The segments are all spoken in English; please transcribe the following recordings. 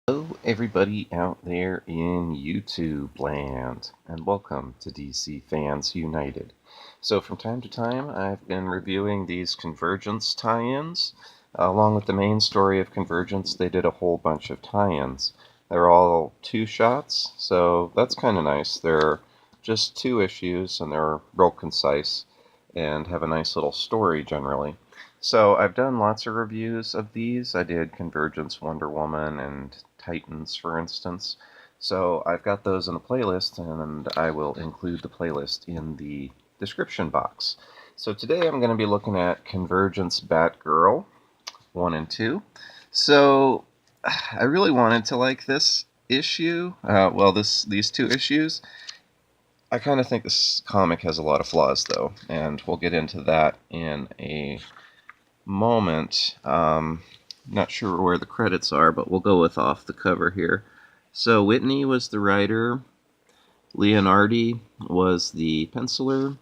Hello, everybody out there in YouTube land, and welcome to DC Fans United. So, from time to time, I've been reviewing these Convergence tie ins. Along with the main story of Convergence, they did a whole bunch of tie ins. They're all two shots, so that's kind of nice. They're just two issues, and they're real concise and have a nice little story generally. So I've done lots of reviews of these. I did Convergence, Wonder Woman, and Titans, for instance. So I've got those in a playlist, and I will include the playlist in the description box. So today I'm going to be looking at Convergence Batgirl 1 and 2. So I really wanted to like this issue. These two issues. I kind of think this comic has a lot of flaws, though, and we'll get into that in a moment. Not sure where the credits are, but we'll go with off the cover here. So Whitney was the writer, Leonardi was the penciler,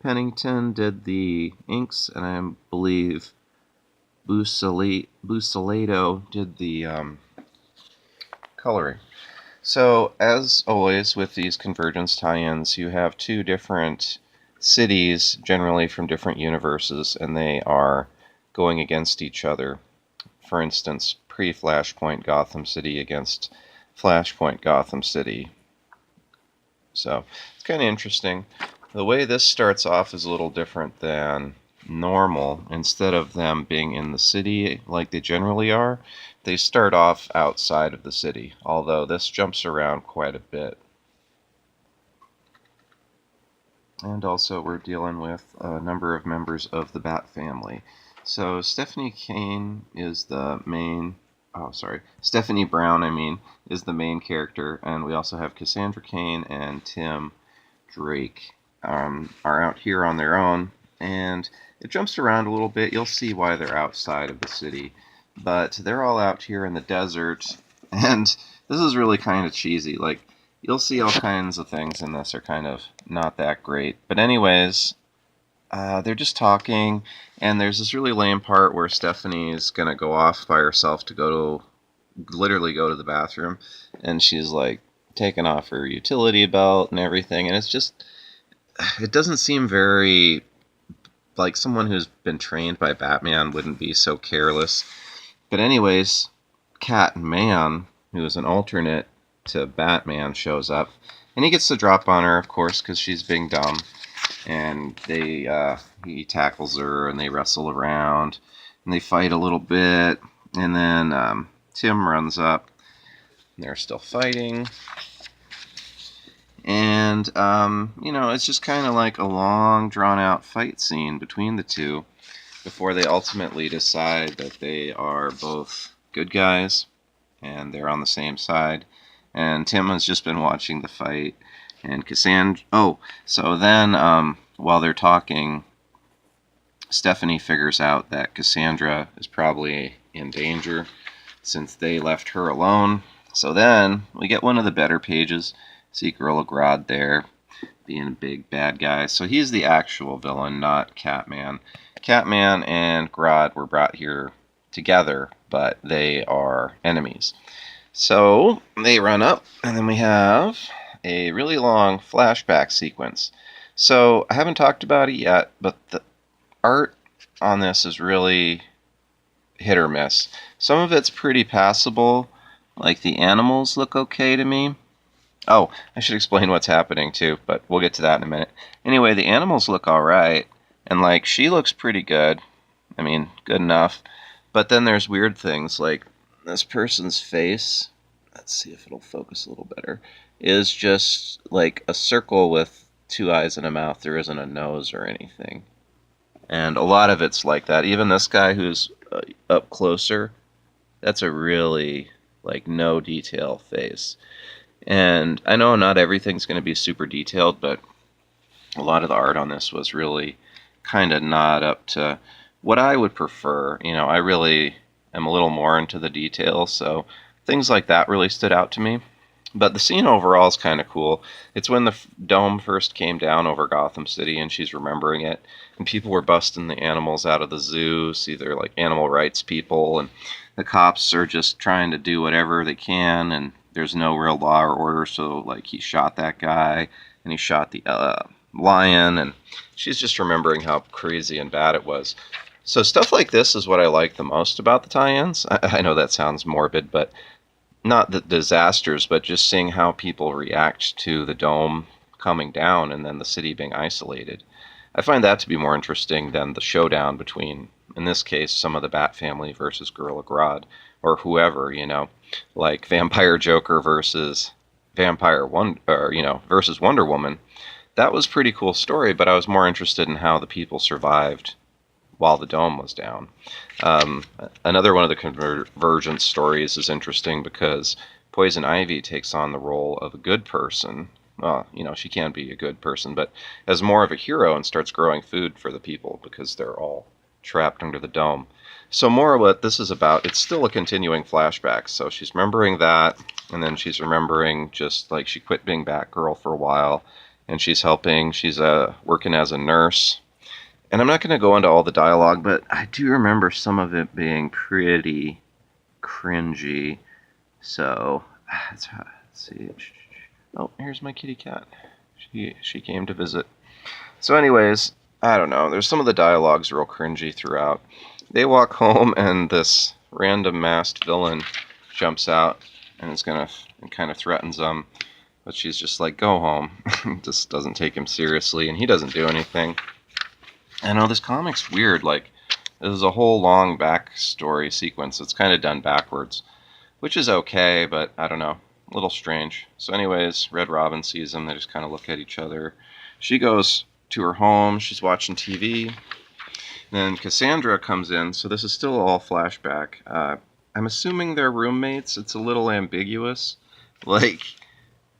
Pennington did the inks, and I believe Busolato did the coloring. So, as always with these Convergence tie-ins, you have two different cities, generally from different universes, and they are going against each other. For instance, pre-Flashpoint Gotham City against Flashpoint Gotham City. So, it's kind of interesting. The way this starts off is a little different than normal. Instead of them being in the city like they generally are, they start off outside of the city, although this jumps around quite a bit. And also we're dealing with a number of members of the Bat family. So Stephanie Brown, is the main character, and we also have Cassandra Cain and Tim Drake are out here on their own, and it jumps around a little bit. You'll see why they're outside of the city, but they're all out here in the desert, and this is really kind of cheesy. Like, you'll see all kinds of things in this are kind of not that great, but anyways, they're just talking, and there's this really lame part where Stephanie's gonna go off by herself to literally go to the bathroom, and she's like taking off her utility belt and everything, and it doesn't seem very like someone who's been trained by Batman wouldn't be so careless. But anyways, Catman, who is an alternate to Batman, shows up, and he gets the drop on her, of course, because she's being dumb. And he tackles her, and they wrestle around, and they fight a little bit, and then Tim runs up, and they're still fighting, and it's just kind of like a long, drawn-out fight scene between the two before they ultimately decide that they are both good guys, and they're on the same side, and Tim has just been watching the fight, and Cassandra... Oh, so then, while they're talking, Stephanie figures out that Cassandra is probably in danger since they left her alone. So then, we get one of the better pages. See Gorilla Grodd there, being a big bad guy. So he's the actual villain, not Catman. Catman and Grodd were brought here together, but they are enemies. So they run up, and then we have a really long flashback sequence. So I haven't talked about it yet, but the art on this is really hit or miss. Some of it's pretty passable, like the animals look okay to me. Oh, I should explain what's happening too, but we'll get to that in a minute. Anyway, the animals look alright, and like she looks pretty good. I mean, good enough. But then there's weird things like this person's face, let's see if it'll focus a little better, is just like a circle with two eyes and a mouth. There isn't a nose or anything. And a lot of it's like that. Even this guy who's up closer, that's a really like no detail face. And I know not everything's going to be super detailed, but a lot of the art on this was really kind of not up to what I would prefer. I really am a little more into the details, so things like that really stood out to me. But the scene overall is kind of cool. It's when the dome first came down over Gotham City, and she's remembering it, and people were busting the animals out of the zoo, see they're like animal rights people, and the cops are just trying to do whatever they can, and there's no real law or order. So like he shot that guy, and he shot the lion, and she's just remembering how crazy and bad it was. So stuff like this is what I like the most about the tie-ins. I know that sounds morbid, but not the disasters, but just seeing how people react to the dome coming down and then the city being isolated. I find that to be more interesting than the showdown between, in this case, some of the Bat family versus Gorilla Grodd, or whoever, like Vampire Joker versus versus Wonder Woman. That was a pretty cool story, but I was more interested in how the people survived while the dome was down. Another one of the Convergence stories is interesting because Poison Ivy takes on the role of a good person. Well, she can be a good person, but as more of a hero and starts growing food for the people because they're all trapped under the dome. So more of what this is about, it's still a continuing flashback. So she's remembering that, and then she's remembering just like she quit being Batgirl for a while, and she's working as a nurse. And I'm not going to go into all the dialogue, but I do remember some of it being pretty cringy. So, let's see. Oh, here's my kitty cat. She came to visit. So anyways, I don't know. There's some of the dialogue's real cringy throughout. They walk home, and this random masked villain jumps out and kind of threatens them. But she's just like, go home. Just doesn't take him seriously, and he doesn't do anything. I know this comic's weird. Like, there's a whole long backstory sequence. It's kind of done backwards, which is okay, but I don't know. A little strange. So anyways, Red Robin sees them. They just kind of look at each other. She goes to her home. She's watching TV. Then Cassandra comes in. So this is still all flashback. I'm assuming they're roommates. It's a little ambiguous. Like,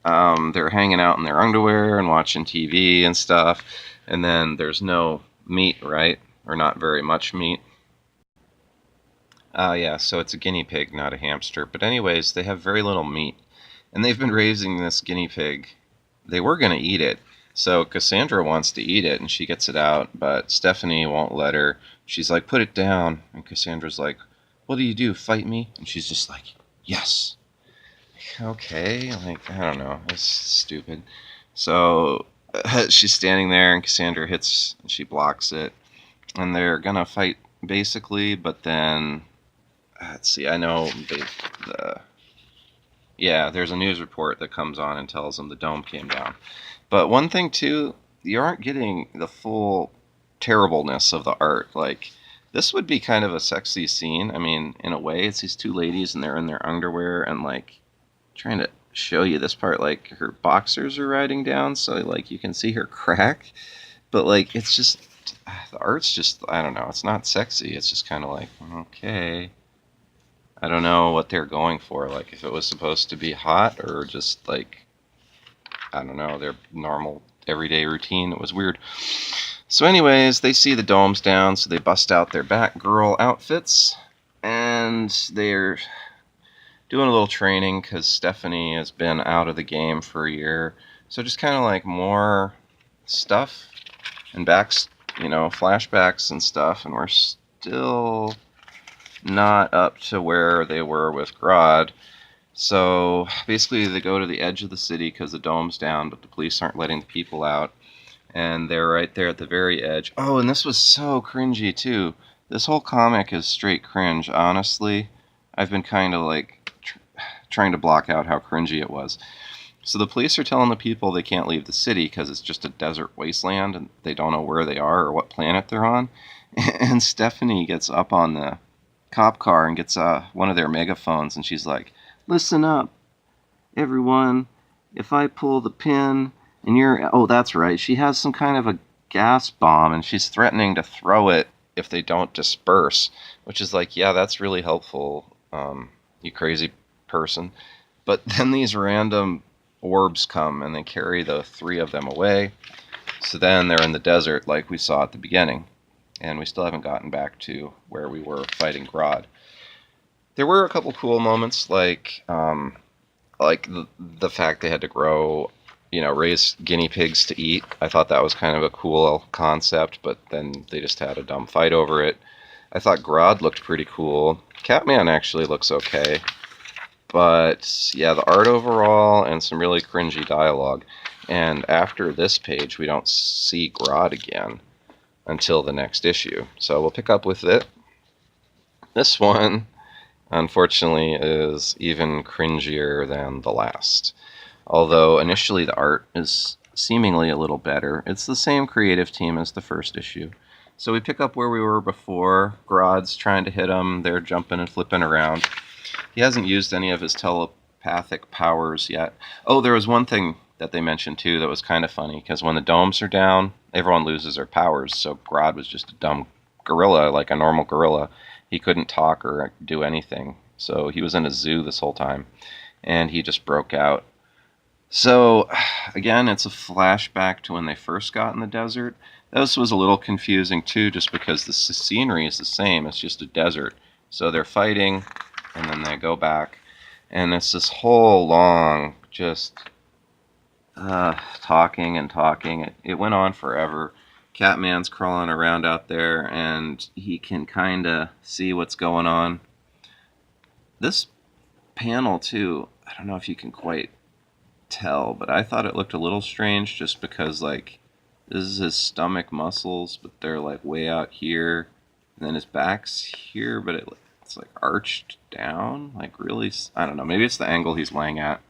they're hanging out in their underwear and watching TV and stuff. And then there's no meat, right? Or not very much meat. Yeah, so it's a guinea pig, not a hamster. But anyways, they have very little meat. And they've been raising this guinea pig. They were going to eat it. So Cassandra wants to eat it, and she gets it out. But Stephanie won't let her. She's like, put it down. And Cassandra's like, what do? Fight me? And she's just like, yes. Okay, like, I don't know. It's stupid. So she's standing there, and Cassandra hits, and she blocks it. And they're going to fight, basically. But then, let's see, I know there's a news report that comes on and tells them the dome came down. But one thing, too, you aren't getting the full terribleness of the art. Like, this would be kind of a sexy scene. I mean, in a way, it's these two ladies, and they're in their underwear, and, like, trying to show you this part, like, her boxers are riding down, so, like, you can see her crack. But, like, it's just, the art's just, I don't know, it's not sexy. It's just kind of like, okay. I don't know what they're going for, like if it was supposed to be hot or just like, I don't know, their normal everyday routine. It was weird. So anyways, they see the dome's down, so they bust out their Batgirl outfits, and they're doing a little training because Stephanie has been out of the game for a year. So just kind of like more stuff and flashbacks and stuff, and we're still not up to where they were with Grodd. So basically they go to the edge of the city because the dome's down, but the police aren't letting the people out, and they're right there at the very edge. Oh, and this was so cringy too. This whole comic is straight cringe, honestly. I've been kind of like trying to block out how cringy it was. So the police are telling the people they can't leave the city because it's just a desert wasteland and they don't know where they are or what planet they're on. And Stephanie gets up on the cop car and gets one of their megaphones, and she's like, listen up, everyone. If I pull the pin and oh, that's right. She has some kind of a gas bomb, and she's threatening to throw it if they don't disperse, which is like, yeah, that's really helpful, you crazy person. But then these random orbs come, and they carry the three of them away. So then they're in the desert like we saw at the beginning. And we still haven't gotten back to where we were fighting Grodd. There were a couple cool moments, like the fact they had to raise guinea pigs to eat. I thought that was kind of a cool concept, but then they just had a dumb fight over it. I thought Grodd looked pretty cool. Catman actually looks okay. But yeah, the art overall and some really cringy dialogue. And after this page, we don't see Grodd again until the next issue. So we'll pick up with it. This one, unfortunately, is even cringier than the last. Although initially the art is seemingly a little better. It's the same creative team as the first issue. So we pick up where we were before. Grodd's trying to hit him. They're jumping and flipping around. He hasn't used any of his telepathic powers yet. Oh, there was one thing that they mentioned too that was kind of funny, because when the domes are down, everyone loses their powers. So Grodd was just a dumb gorilla, like a normal gorilla. He couldn't talk or do anything. So he was in a zoo this whole time, and he just broke out. So, again, it's a flashback to when they first got in the desert. This was a little confusing too, just because the scenery is the same. It's just a desert. So they're fighting, and then they go back, and it's this whole long just talking and talking. It went on forever. Catman's crawling around out there, and he can kind of see what's going on. This panel, too, I don't know if you can quite tell, but I thought it looked a little strange just because, like, this is his stomach muscles, but they're, like, way out here, and then his back's here, but it's like arched down, like really, I don't know, maybe it's the angle he's laying at.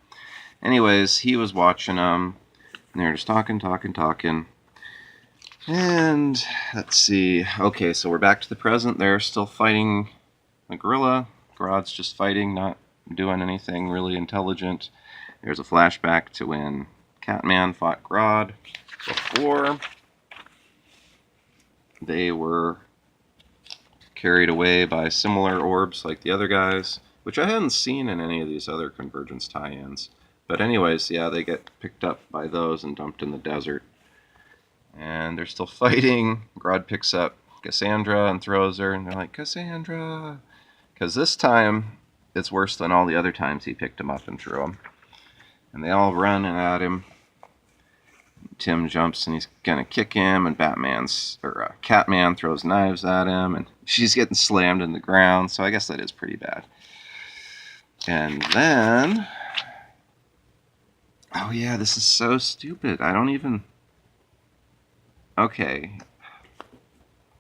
Anyways, he was watching them, and they're just talking, and let's see, okay, so we're back to the present. They're still fighting the gorilla. Grodd's just fighting, not doing anything really intelligent. There's a flashback to when Catman fought Grodd before they were carried away by similar orbs like the other guys, which I hadn't seen in any of these other Convergence tie-ins. But anyways, yeah, they get picked up by those and dumped in the desert. And they're still fighting. Grodd picks up Cassandra and throws her, and they're like, Cassandra! Because this time, it's worse than all the other times he picked him up and threw him. And they all run at him. Tim jumps and he's gonna kick him, and Catman throws knives at him, and she's getting slammed in the ground, so I guess that is pretty bad. And then, oh yeah, this is so stupid. I don't even, okay.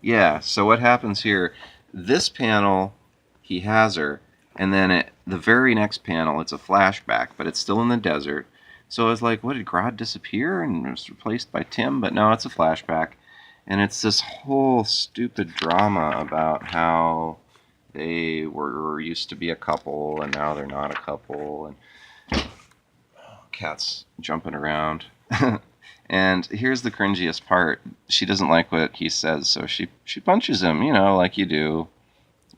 Yeah, so what happens here, this panel, he has her, and then the very next panel, it's a flashback, but it's still in the desert. So I was like, what, did Grodd disappear and was replaced by Tim? But no, it's a flashback. And it's this whole stupid drama about how they were used to be a couple and now they're not a couple. And cat's jumping around. And here's the cringiest part. She doesn't like what he says, so she punches him, like you do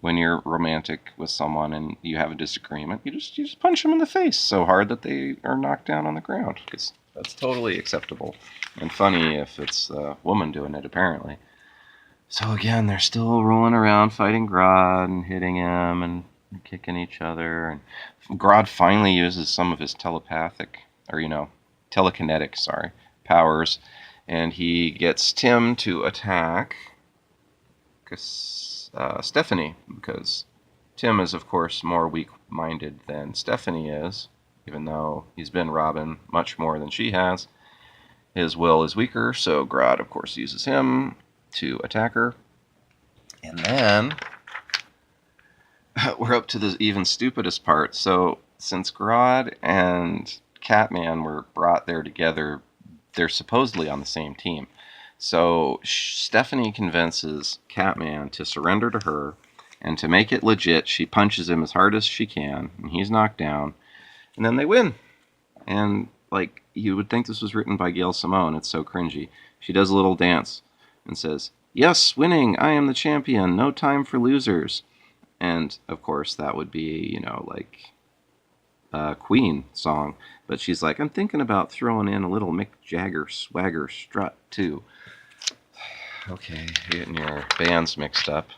when you're romantic with someone and you have a disagreement. You just punch them in the face so hard that they are knocked down on the ground. Because that's totally acceptable and funny if it's a woman doing it, apparently. So again, they're still rolling around fighting Grodd and hitting him and kicking each other. And Grodd finally uses some of his telekinetic powers, and he gets Tim to attack Stephanie, because Tim is, of course, more weak-minded than Stephanie is, even though he's been Robin much more than she has. His will is weaker, so Grodd, of course, uses him to attack her. And then we're up to the even stupidest part. So since Grodd and Catman were brought there together, they're supposedly on the same team. So Stephanie convinces Catman to surrender to her, and to make it legit, she punches him as hard as she can, and he's knocked down, and then they win. And, like, you would think this was written by Gail Simone. It's so cringy. She does a little dance and says, "Yes, winning, I am the champion, no time for losers." And, of course, that would be, like a Queen song. But she's like, I'm thinking about throwing in a little Mick Jagger swagger strut, too. Okay, you're getting your bands mixed up.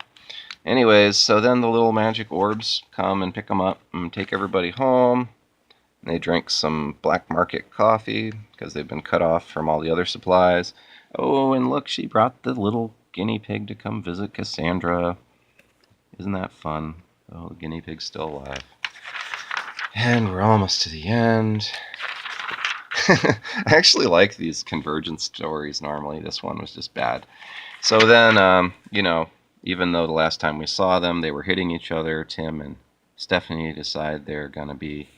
Anyways, so then the little magic orbs come and pick them up and take everybody home. And they drink some black market coffee because they've been cut off from all the other supplies. Oh, and look, she brought the little guinea pig to come visit Cassandra. Isn't that fun? Oh, the guinea pig's still alive. And we're almost to the end. I actually like these Convergence stories normally. This one was just bad. So then, even though the last time we saw them, they were hitting each other, Tim and Stephanie decide they're going to be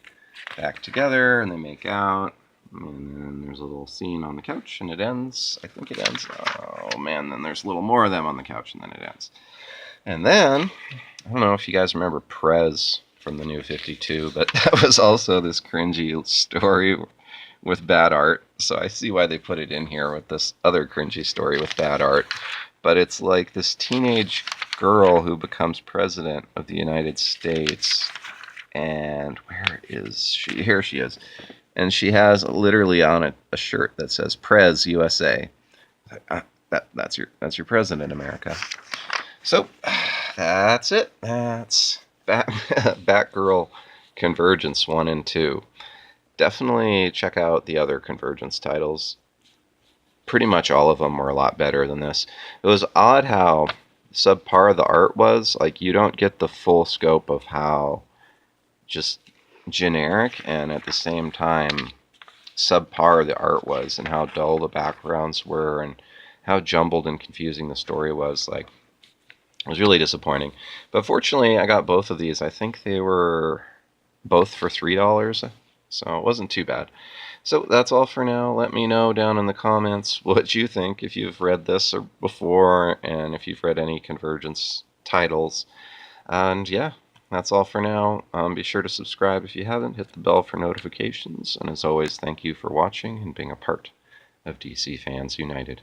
back together, and they make out. And then there's a little scene on the couch, and it ends. I think it ends. Oh, man, then there's a little more of them on the couch, and then it ends. And then, I don't know if you guys remember Prez from the New 52, but that was also this cringy story with bad art. So I see why they put it in here with this other cringy story with bad art. But it's like this teenage girl who becomes president of the United States. And where is she? Here she is. And she has literally on it a shirt that says Prez USA. That's your president, America. So that's it. That's Batgirl Convergence 1 and 2. Definitely check out the other Convergence titles. Pretty much all of them were a lot better than this. It was odd how subpar the art was. Like, you don't get the full scope of how just generic and at the same time subpar the art was, and how dull the backgrounds were, and how jumbled and confusing the story was. Like, it was really disappointing. But fortunately, I got both of these. I think they were both for $3, so it wasn't too bad. So that's all for now. Let me know down in the comments what you think, if you've read this or before, and if you've read any Convergence titles. And yeah, that's all for now. Be sure to subscribe if you haven't. Hit the bell for notifications. And as always, thank you for watching and being a part of DC Fans United.